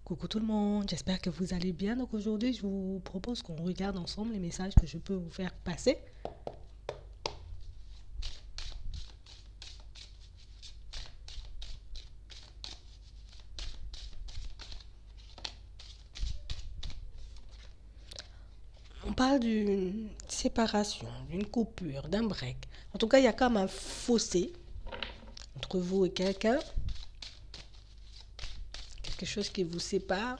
Coucou tout le monde, j'espère que vous allez bien. Donc aujourd'hui, je vous propose qu'on regarde ensemble les messages que je peux vous faire passer. On parle d'une séparation, d'une coupure, d'un break. En tout cas, il y a comme un fossé entre vous et quelqu'un, quelque chose qui vous sépare.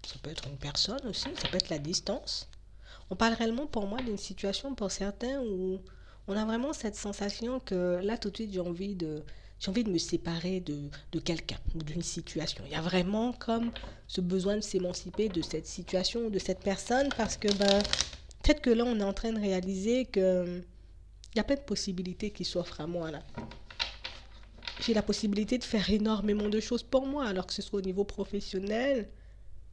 Ça peut être une personne aussi, ça peut être la distance. On parle réellement pour moi d'une situation pour certains où on a vraiment cette sensation que là tout de suite j'ai envie de me séparer de quelqu'un ou d'une situation. Il y a vraiment comme ce besoin de s'émanciper de cette situation ou de cette personne parce que peut-être que là on est en train de réaliser que il y a plein de possibilités qui s'offrent à moi là. J'ai la possibilité de faire énormément de choses pour moi, alors que ce soit au niveau professionnel,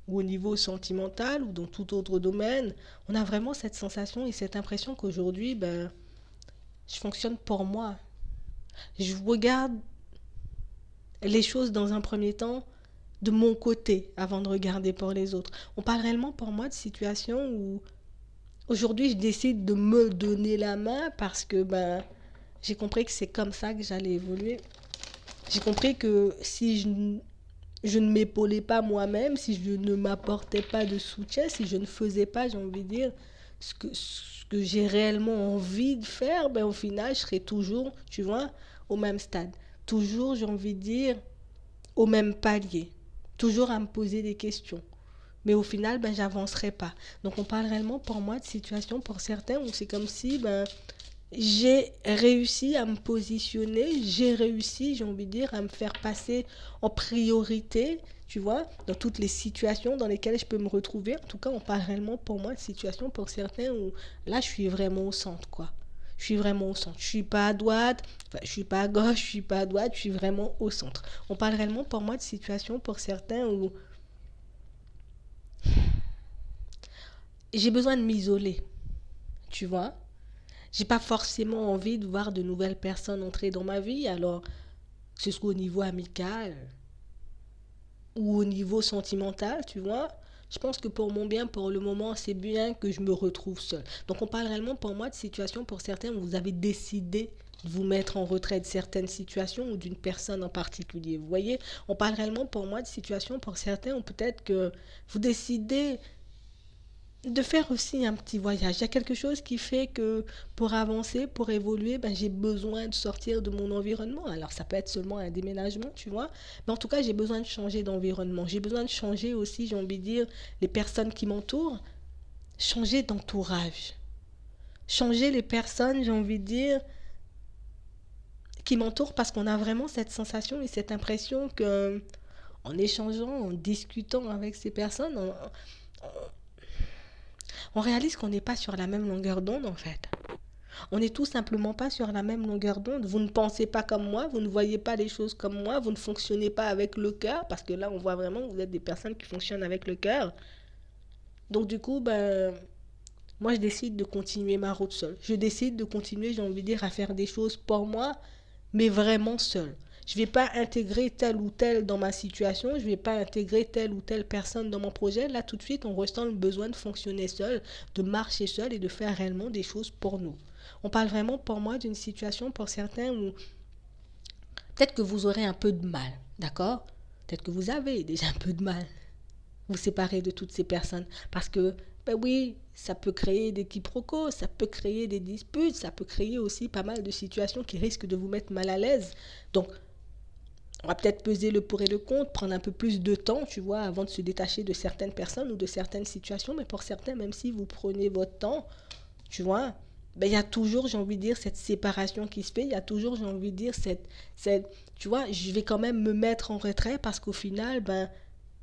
ou au niveau sentimental ou dans tout autre domaine, on a vraiment cette sensation et cette impression qu'aujourd'hui, je fonctionne pour moi. Je regarde les choses dans un premier temps de mon côté avant de regarder pour les autres. On parle réellement pour moi de situations où aujourd'hui je décide de me donner la main parce que j'ai compris que c'est comme ça que j'allais évoluer. J'ai compris que si je ne m'épaulais pas moi-même, si je ne m'apportais pas de soutien, si je ne faisais pas, j'ai envie de dire, ce que j'ai réellement envie de faire, au final, je serais toujours, tu vois, au même stade. Toujours, j'ai envie de dire, au même palier. Toujours à me poser des questions. Mais au final, j'avancerai pas. Donc, on parle réellement pour moi de situations, pour certains, où c'est comme si, j'ai réussi à me positionner, j'ai réussi, j'ai envie de dire, à me faire passer en priorité, tu vois, dans toutes les situations dans lesquelles je peux me retrouver. En tout cas, on parle réellement pour moi de situations pour certains où là, je suis vraiment au centre, quoi. Je suis vraiment au centre. Je suis pas à droite, enfin, je suis pas à gauche, je suis pas à droite, je suis vraiment au centre. On parle réellement pour moi de situations pour certains où j'ai besoin de m'isoler, tu vois. J'ai pas forcément envie de voir de nouvelles personnes entrer dans ma vie, alors que ce soit au niveau amical ou au niveau sentimental, tu vois. Je pense que pour mon bien, pour le moment, c'est bien que je me retrouve seule. Donc on parle réellement pour moi de situations pour certains où vous avez décidé de vous mettre en retrait de certaines situations ou d'une personne en particulier. Vous voyez, on parle réellement pour moi de situations pour certains où peut-être que vous décidez de faire aussi un petit voyage. Il y a quelque chose qui fait que pour avancer, pour évoluer, j'ai besoin de sortir de mon environnement. Alors ça peut être seulement un déménagement, tu vois. Mais en tout cas, j'ai besoin de changer d'environnement. J'ai besoin de changer aussi, j'ai envie de dire, les personnes qui m'entourent. Changer d'entourage. Changer les personnes, j'ai envie de dire, qui m'entourent parce qu'on a vraiment cette sensation et cette impression que en échangeant, en discutant avec ces personnes, on réalise qu'on n'est pas sur la même longueur d'onde en fait. On n'est tout simplement pas sur la même longueur d'onde. Vous ne pensez pas comme moi, vous ne voyez pas les choses comme moi, vous ne fonctionnez pas avec le cœur, parce que là, on voit vraiment que vous êtes des personnes qui fonctionnent avec le cœur. Donc du coup, moi, je décide de continuer ma route seule. Je décide de continuer, j'ai envie de dire, à faire des choses pour moi, mais vraiment seule. Je ne vais pas intégrer tel ou tel dans ma situation, je ne vais pas intégrer telle ou telle personne dans mon projet. Là, tout de suite, on ressent le besoin de fonctionner seul, de marcher seul et de faire réellement des choses pour nous. On parle vraiment pour moi d'une situation pour certains où peut-être que vous aurez un peu de mal, d'accord. Peut-être que vous avez déjà un peu de mal vous séparer de toutes ces personnes. Parce que, oui, ça peut créer des quiproquos, ça peut créer des disputes, ça peut créer aussi pas mal de situations qui risquent de vous mettre mal à l'aise. Donc, on va peut-être peser le pour et le contre, prendre un peu plus de temps, tu vois, avant de se détacher de certaines personnes ou de certaines situations. Mais pour certains, même si vous prenez votre temps, tu vois, il y a toujours, j'ai envie de dire, cette séparation qui se fait. Il y a toujours, j'ai envie de dire, tu vois, je vais quand même me mettre en retrait parce qu'au final,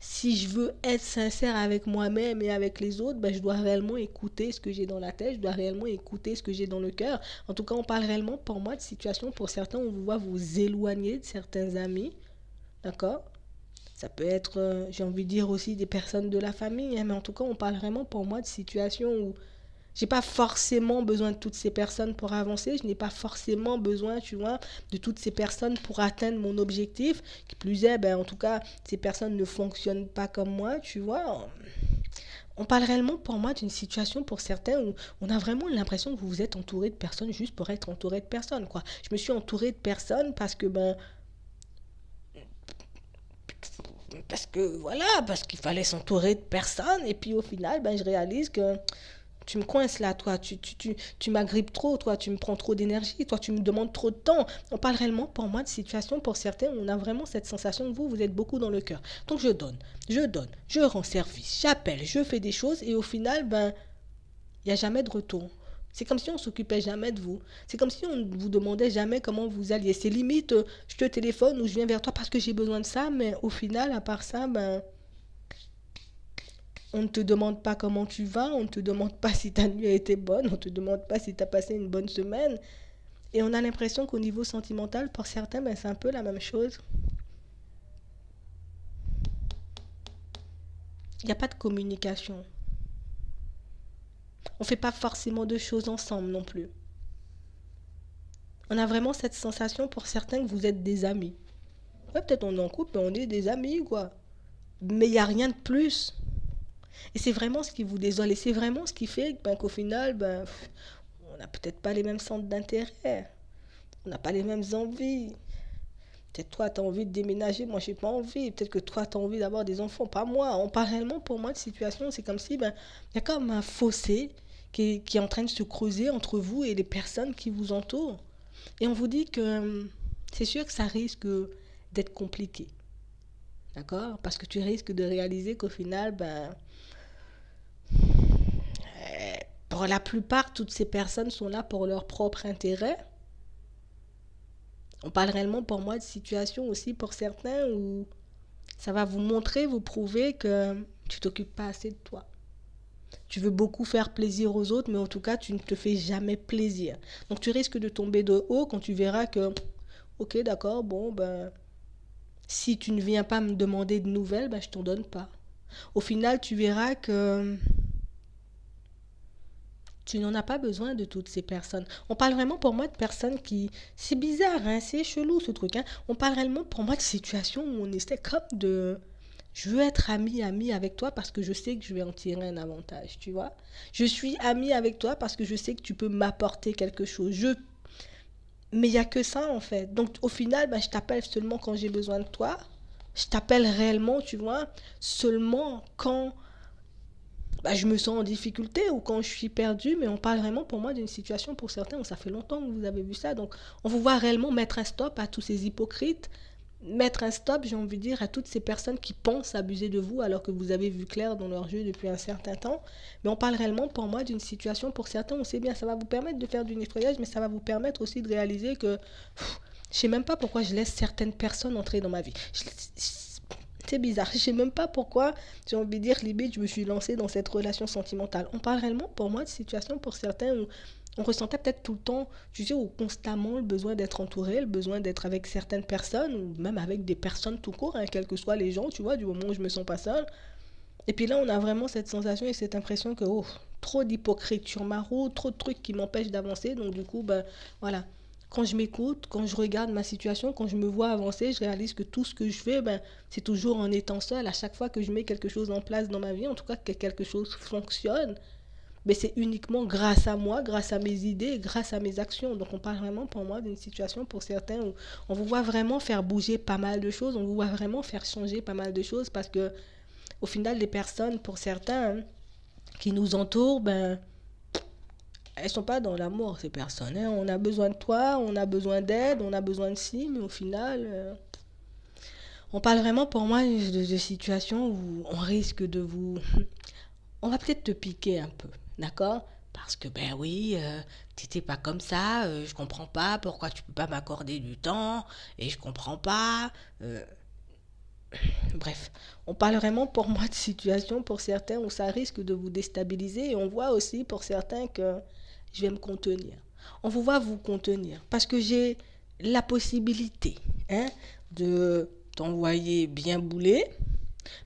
si je veux être sincère avec moi-même et avec les autres, je dois réellement écouter ce que j'ai dans la tête, je dois réellement écouter ce que j'ai dans le cœur. En tout cas, on parle réellement pour moi de situations, pour certains, on vous voit vous éloigner de certains amis, d'accord. Ça peut être, j'ai envie de dire aussi des personnes de la famille, hein, mais en tout cas, on parle vraiment pour moi de situations où J'ai pas forcément besoin de toutes ces personnes pour avancer. Je n'ai pas forcément besoin, tu vois, de toutes ces personnes pour atteindre mon objectif. Qui plus est, ben, en tout cas, ces personnes ne fonctionnent pas comme moi, tu vois. On parle réellement pour moi d'une situation pour certains où on a vraiment l'impression que vous vous êtes entouré de personnes juste pour être entouré de personnes, quoi. Je me suis entouré de personnes parce qu'il fallait s'entourer de personnes et puis au final, ben, je réalise que tu me coinces là, toi, tu m'agrippes trop, toi, tu me prends trop d'énergie, toi, tu me demandes trop de temps. On parle réellement pour moi de situation pour certains où on a vraiment cette sensation que vous êtes beaucoup dans le cœur. Donc je rends service, j'appelle, je fais des choses et au final, ben, il n'y a jamais de retour. C'est comme si on s'occupait jamais de vous. C'est comme si on ne vous demandait jamais comment vous alliez. C'est limite, je te téléphone ou je viens vers toi parce que j'ai besoin de ça, mais au final, à part ça, ben, on ne te demande pas comment tu vas, on ne te demande pas si ta nuit a été bonne, on ne te demande pas si tu as passé une bonne semaine. Et on a l'impression qu'au niveau sentimental, pour certains, ben, c'est un peu la même chose. Il n'y a pas de communication. On ne fait pas forcément de choses ensemble non plus. On a vraiment cette sensation pour certains que vous êtes des amis. Ouais, peut-être on est en couple, mais on est des amis, quoi. Mais il n'y a rien de plus. Et c'est vraiment ce qui vous désole. Et c'est vraiment ce qui fait ben, qu'au final, ben, on n'a peut-être pas les mêmes centres d'intérêt. On n'a pas les mêmes envies. Peut-être toi, tu as envie de déménager, moi, j'ai pas envie. Peut-être que toi, tu as envie d'avoir des enfants, pas moi. On parle réellement, pour moi, de situation. C'est comme si, ben, il y a comme un fossé qui est en train de se creuser entre vous et les personnes qui vous entourent. Et on vous dit que c'est sûr que ça risque d'être compliqué. D'accord? Parce que tu risques de réaliser qu'au final, ben, pour la plupart, toutes ces personnes sont là pour leur propre intérêt. On parle réellement pour moi de situation aussi pour certains où ça va vous montrer, vous prouver que tu t'occupes pas assez de toi. Tu veux beaucoup faire plaisir aux autres, mais en tout cas, tu ne te fais jamais plaisir. Donc tu risques de tomber de haut quand tu verras que, ok, d'accord, bon, ben, si tu ne viens pas me demander de nouvelles, ben, je t'en donne pas. Au final, tu verras que tu n'en as pas besoin de toutes ces personnes. On parle vraiment pour moi de personnes qui... C'est bizarre, hein, c'est chelou ce truc. Hein. On parle réellement pour moi de situations où on essaie comme de... Je veux être ami avec toi parce que je sais que je vais en tirer un avantage, tu vois. Je suis ami avec toi parce que je sais que tu peux m'apporter quelque chose. Mais il n'y a que ça en fait. Donc au final, ben, je t'appelle seulement quand j'ai besoin de toi. Je t'appelle réellement, tu vois, seulement quand bah, je me sens en difficulté ou quand je suis perdue, mais on parle vraiment pour moi d'une situation pour certains où ça fait longtemps que vous avez vu ça. Donc on vous voit réellement mettre un stop à tous ces hypocrites, mettre un stop, j'ai envie de dire, à toutes ces personnes qui pensent abuser de vous alors que vous avez vu clair dans leur jeu depuis un certain temps. Mais on parle réellement pour moi d'une situation pour certains, on sait bien, ça va vous permettre de faire du nettoyage, mais ça va vous permettre aussi de réaliser que je sais même pas pourquoi je laisse certaines personnes entrer dans ma vie. C'est bizarre. Je sais même pas pourquoi, j'ai envie de dire, limite, je me suis lancée dans cette relation sentimentale. On parle réellement, pour moi, de situation pour certains où on ressentait peut-être tout le temps, tu sais, ou constamment le besoin d'être entouré, le besoin d'être avec certaines personnes, ou même avec des personnes tout court, hein, quels que soient les gens, tu vois, du moment où je me sens pas seule. Et puis là, on a vraiment cette sensation et cette impression que, oh, trop d'hypocrite sur ma route, trop de trucs qui m'empêchent d'avancer. Donc du coup, ben voilà. Quand je m'écoute, quand je regarde ma situation, quand je me vois avancer, je réalise que tout ce que je fais, ben, c'est toujours en étant seule. À chaque fois que je mets quelque chose en place dans ma vie, en tout cas que quelque chose fonctionne, mais c'est uniquement grâce à moi, grâce à mes idées, grâce à mes actions. Donc on parle vraiment pour moi d'une situation pour certains où on vous voit vraiment faire bouger pas mal de choses, on vous voit vraiment faire changer pas mal de choses parce que au final les personnes, pour certains, hein, qui nous entourent, ben, elles sont pas dans l'amour ces personnes. Hein. On a besoin de toi, on a besoin d'aide, on a besoin de ci, mais au final, on parle vraiment pour moi de situations où on risque de vous... On va peut-être te piquer un peu, d'accord? Parce que ben oui, t'étais pas comme ça, je comprends pas pourquoi tu peux pas m'accorder du temps, et je comprends pas. Bref, on parle vraiment pour moi de situations pour certains où ça risque de vous déstabiliser et on voit aussi pour certains que je vais me contenir. On vous voit vous contenir parce que j'ai la possibilité hein, de t'envoyer bien bouler,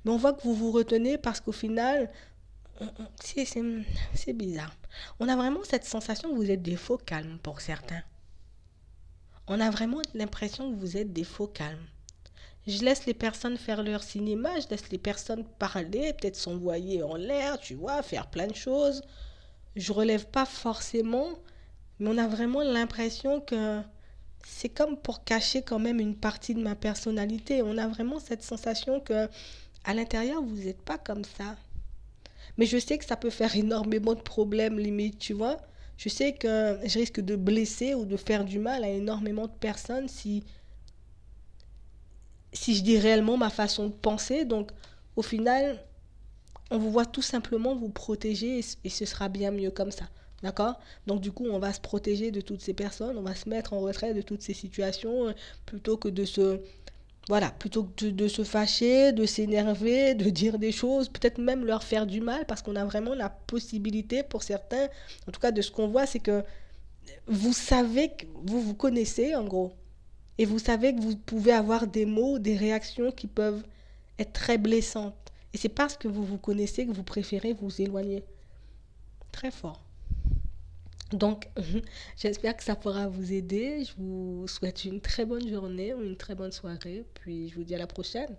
mais on voit que vous vous retenez parce qu'au final, C'est c'est- c'est bizarre. On a vraiment cette sensation que vous êtes des faux calmes pour certains. On a vraiment l'impression que vous êtes des faux calmes. Je laisse les personnes faire leur cinéma, je laisse les personnes parler, peut-être s'envoyer en l'air, tu vois, faire plein de choses. Je relève pas forcément, mais on a vraiment l'impression que c'est comme pour cacher quand même une partie de ma personnalité. On a vraiment cette sensation que à l'intérieur, vous n'êtes pas comme ça. Mais je sais que ça peut faire énormément de problèmes, limite, tu vois. Je sais que je risque de blesser ou de faire du mal à énormément de personnes si je dis réellement ma façon de penser. Donc, au final, on vous voit tout simplement vous protéger et ce sera bien mieux comme ça. D'accord. Donc, du coup, on va se protéger de toutes ces personnes, on va se mettre en retrait de toutes ces situations plutôt que de se. Voilà, plutôt que de se fâcher, de s'énerver, de dire des choses, peut-être même leur faire du mal, parce qu'on a vraiment la possibilité pour certains, en tout cas de ce qu'on voit, c'est que vous savez que vous vous connaissez en gros. Et vous savez que vous pouvez avoir des mots, des réactions qui peuvent être très blessantes. Et c'est parce que vous vous connaissez que vous préférez vous éloigner. Très fort. Donc, j'espère que ça pourra vous aider. Je vous souhaite une très bonne journée ou une très bonne soirée. Puis, je vous dis à la prochaine.